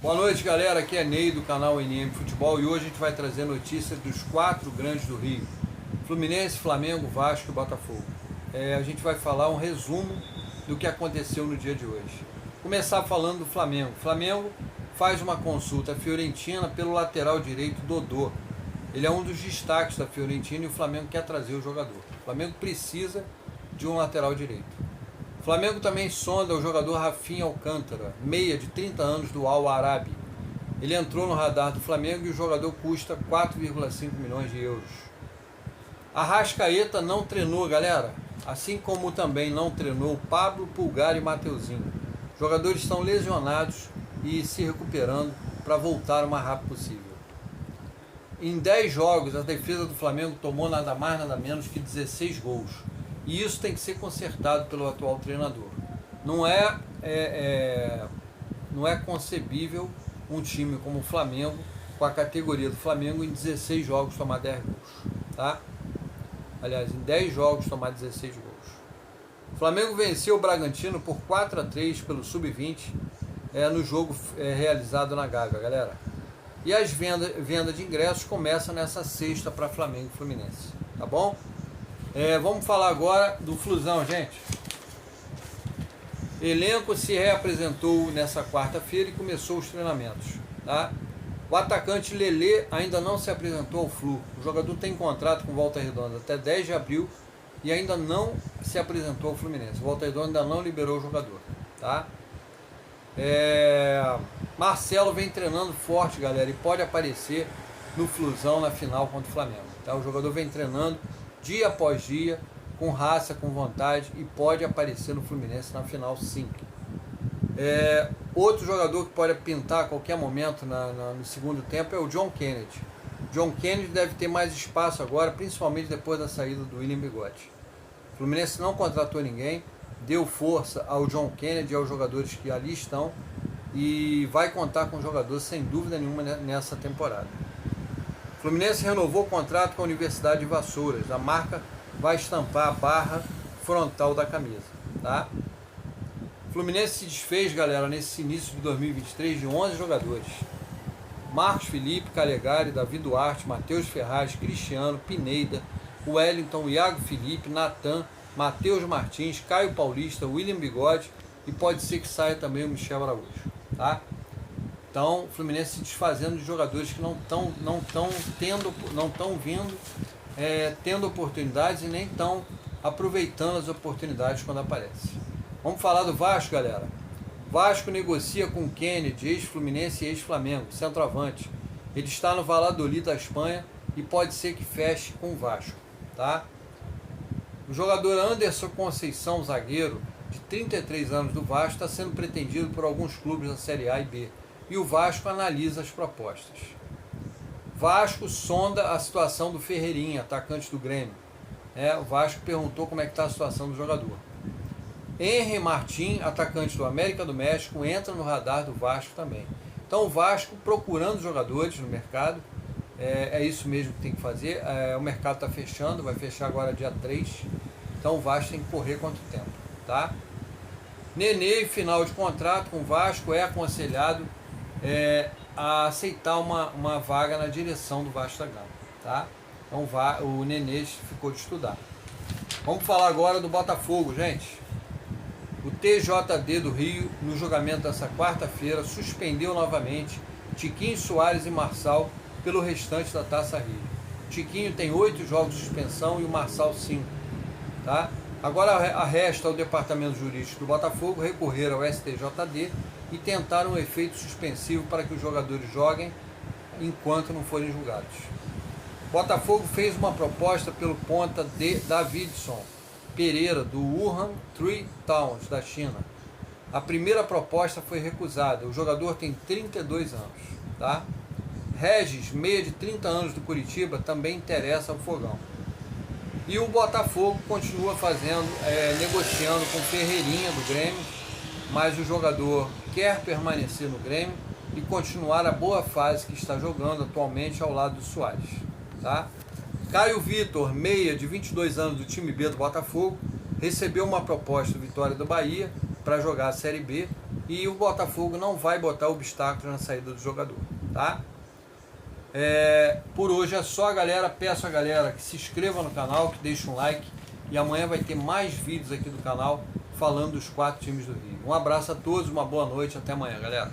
Boa noite, galera, aqui é Ney do canal NM Futebol e hoje a gente vai trazer notícias dos 4 grandes do Rio: Fluminense, Flamengo, Vasco e Botafogo. A gente vai falar um resumo do que aconteceu no dia de hoje. Começar falando do Flamengo. O Flamengo faz uma consulta à Fiorentina pelo lateral direito Dodô. Ele é um dos destaques da Fiorentina e o Flamengo quer trazer o jogador. O Flamengo precisa de um lateral direito. O Flamengo também sonda o jogador Rafinha Alcântara, meia de 30 anos do Al Arabi. Ele entrou no radar do Flamengo e o jogador custa 4,5 milhões de euros. Arrascaeta não treinou, galera, assim como também não treinou Pablo, Pulgar e Mateuzinho. Os jogadores estão lesionados e se recuperando para voltar o mais rápido possível. Em 10 jogos, a defesa do Flamengo tomou nada mais, nada menos que 16 gols. E isso tem que ser consertado pelo atual treinador. Não é concebível um time como o Flamengo, com a categoria do Flamengo, em 16 jogos tomar 10 gols. Tá? Aliás, em 10 jogos tomar 16 gols. O Flamengo venceu o Bragantino por 4-3 pelo Sub-20 no jogo realizado na Gávea, galera. E as vendas de ingressos começam nessa sexta para Flamengo e Fluminense. Tá bom? Vamos falar agora do Flusão, gente. Elenco se reapresentou nessa quarta-feira e começou os treinamentos. Tá? O atacante Lelê ainda não se apresentou ao Flu. O jogador tem contrato com Volta Redonda até 10 de abril e ainda não se apresentou ao Fluminense. Volta Redonda ainda não liberou o jogador. Tá? Marcelo vem treinando forte, galera, e pode aparecer no Flusão na final contra o Flamengo. Tá? O jogador vem treinando dia após dia, com raça, com vontade, e pode aparecer no Fluminense na final, sim. Outro jogador que pode pintar a qualquer momento no segundo tempo é o John Kennedy. John Kennedy deve ter mais espaço agora, principalmente depois da saída do William Bigode. O Fluminense não contratou ninguém, deu força ao John Kennedy e aos jogadores que ali estão, e vai contar com jogadores sem dúvida nenhuma nessa temporada. O Fluminense renovou o contrato com a Universidade de Vassouras. A marca vai estampar a barra frontal da camisa. Tá? O Fluminense se desfez, galera, nesse início de 2023 de 11 jogadores. Marcos Felipe, Calegari, Davi Duarte, Matheus Ferraz, Cristiano, Pineda, Wellington, Iago Felipe, Natan, Matheus Martins, Caio Paulista, William Bigode e pode ser que saia também o Michel Araújo. Tá? Então, o Fluminense se desfazendo de jogadores que não estão vindo, tendo oportunidades e nem estão aproveitando as oportunidades quando aparecem. Vamos falar do Vasco, galera. Vasco negocia com Kennedy, ex-Fluminense e ex-Flamengo, centroavante. Ele está no Valladolid da Espanha e pode ser que feche com o Vasco. Tá? O jogador Anderson Conceição, zagueiro, de 33 anos do Vasco, está sendo pretendido por alguns clubes da Série A e B. E o Vasco analisa as propostas. Vasco sonda a situação do Ferreirinha, atacante do Grêmio. O Vasco perguntou como é que está a situação do jogador. Henry Martin, atacante do América do México, entra no radar do Vasco também. Então o Vasco procurando jogadores no mercado, é isso mesmo que tem que fazer. O mercado está fechando, vai fechar agora dia 3, então o Vasco tem que correr quanto tempo. Tá? Nenê, final de contrato com o Vasco, é aconselhado a aceitar uma vaga na direção do Vasco da Gama. Tá? Então o Nenê ficou de estudar. Vamos falar agora do Botafogo, gente. O TJD do Rio, no julgamento dessa quarta-feira, suspendeu novamente Tiquinho, Soares e Marçal pelo restante da Taça Rio. Tiquinho tem 8 jogos de suspensão e o Marçal 5. Tá? Agora resta ao Departamento Jurídico do Botafogo recorrer ao STJD e tentar um efeito suspensivo para que os jogadores joguem enquanto não forem julgados. Botafogo fez uma proposta pelo ponta de Davidson Pereira, do Wuhan Three Towns, da China. A primeira proposta foi recusada. O jogador tem 32 anos. Tá? Regis, meia de 30 anos do Curitiba, também interessa ao Fogão. E o Botafogo continua negociando com Ferreirinha do Grêmio, mas o jogador quer permanecer no Grêmio e continuar a boa fase que está jogando atualmente ao lado do Soares. Tá? Caio Vitor, meia de 22 anos do time B do Botafogo, recebeu uma proposta do Vitória da Bahia para jogar a Série B e o Botafogo não vai botar obstáculos na saída do jogador, tá? Por hoje é só, galera. Peço a galera que se inscreva no canal, que deixe um like, e amanhã vai ter mais vídeos aqui do canal falando dos 4 times do Rio. Um abraço a todos, uma boa noite, até amanhã, galera.